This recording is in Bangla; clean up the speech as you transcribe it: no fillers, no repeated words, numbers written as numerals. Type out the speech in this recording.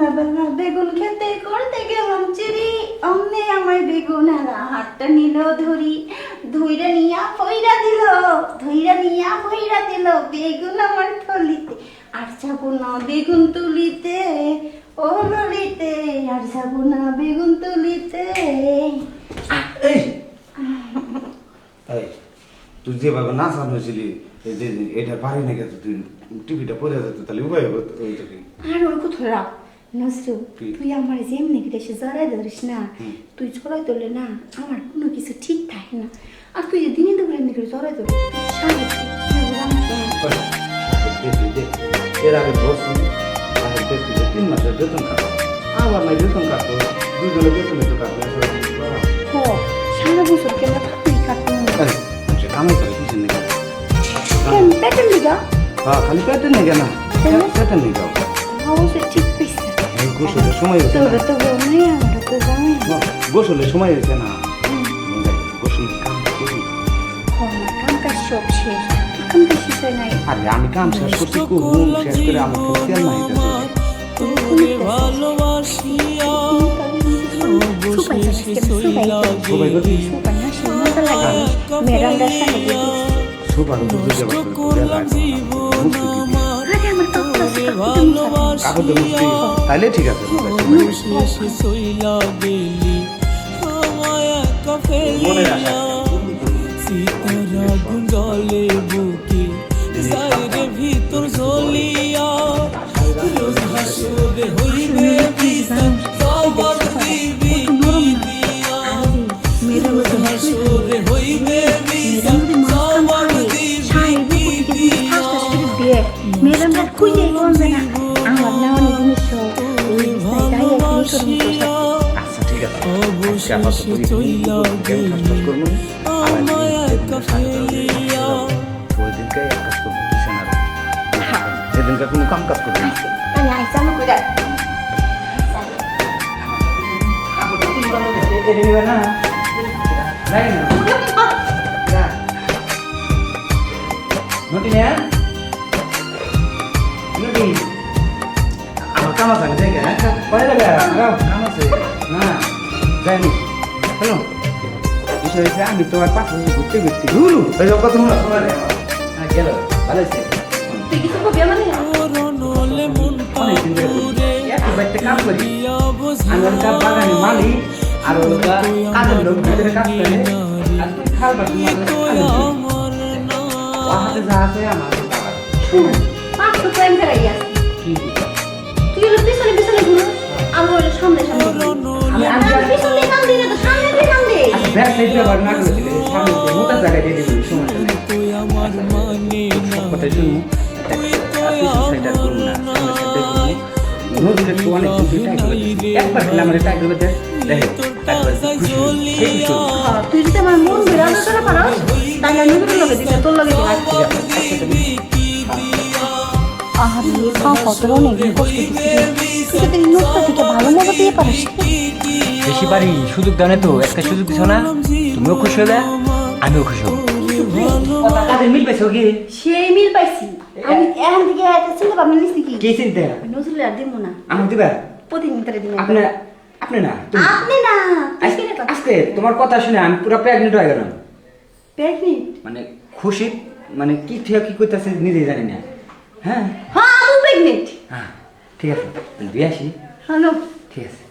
সন্ধ্যাবেলা বেগুন খেতে করতে গেলাম চুরি, অমনে আমার বেগুন হারা হাতটা নিল ধরি, ধইরা নিয়া ফইরা দিল, ধইরা নিয়া ফইরা দিল বেগুন আমার থলিতে, আর যাবো না বেগুন তুলিতে, ও ললিতে আর যাবো না বেগুন তুলিতে। এই তুই যেভাবে নাচ আনছিলি যে এটা পারি না গেছে, তুই টিভিটা পরে যেত তাহলে উপায় হতো। আর ওই কোথাও রাখ নজরু, তুই আমার যেমনি করে এসে জড়াই ধরিস না, তুই জড়াই ধরলে না আমার কোনো কিছু ঠিক থাকে না। আর তুই যে দিনে দুপুরে এমনি করে জড়াই ধরে এর আগে বসুন 3 মাসের বেতন কাটবো, আবার নাই বেতন কাটবো, দুজনে বেতনে তো কাটবো। সারা বছর কেন তুই কাটবো কামাই করে কিছু নেই, প্যাটার্ন দিগা। হ্যাঁ খালি প্যাটার্ন নেই কেনা, প্যাটার্ন নেই যাও অবশ্যই ঠিক পেয়েছে। গোসলের সময় হয়েছে তোরা তো বলনি, আমরা তো জানি গোসলের সময় হয়েছে না, গোসল কাম করি। কাম কাজ সব শেষ, কাম কাজ শেষ হয় নাই। আরে আমি কাম শেষ করছি, ঘুম শেষ করে আমার তেল নাই তাহলে ঠিক আছে। ভিতর ঝলিয়া রোজ হাসুরে হইবে বিসান সবার দিবি দিয়া, রোজ হাসুরে হইবে বিসান সবার দিবি দিয়া। মেয়েরা খুঁজে বলবে না আমার না অনেক জিনিস। আচ্ছা ঠিক আছে, অবশ্যই চইলা গেলি আমায় একা ফেলিয়া। ওই দিনকে এক কাজ করবো, বিছানার সেদিনকে কোনো কাম কাজ করবো না। আমার কাম আছে, আমি যাই কাম আছে না যাইনি। হ্যালো বিষয় হয়েছে আমি তো আর পাশে ঘুরতে ঘুরতে ঘুরু ওই কত মনে গেল ভালো হয়েছে। অনেকদিন ধরে একটু বাড়িতে কাম করি, আমি ওটা বাগানে মালি আর ওটা কাজের লোক ভিতরে কাজ করে, আর তুই খাল বাকি হাতে যা আছে আমার মোটা জায়গায় দিয়ে দিবি, সমস্যা নেই। কথাই শুনবো নদীর একটু অনেক কিছু একবার খেলে আমার টাই করবে দেখে তুই যদি আমার মন বেড়ানো করে পারো তাহলে নদীর লগে দিতে তোর লগে বেশি পারি সুযোগ দাও না তো, একটা সুযোগ দিছ না, তুমিও খুশি হবে আমিও খুশি হবো। কাজের মিল পাইছো কি? সেই মিল পাইছি আমি এখান থেকে চিন্তা ভাবনা নিচ্ছি কি কি চিন্তা? নজরুল আর দিব না, আমার দিবা প্রতিদিন তারা দিব। আপনি আপনি না আপনি না আজকে তোমার কথা শুনে আমি পুরো প্রেগনেন্ট হয়ে গেলাম। প্রেগনেন্ট মানে খুশি, মানে কি ঠিক কি করতেছে নিজেই জানি না। হ্যাঁ হ্যাঁ আমি প্রেগনেন্ট। হ্যাঁ ঠিক আছে, দিয়ে আসি। হ্যালো ঠিক আছে।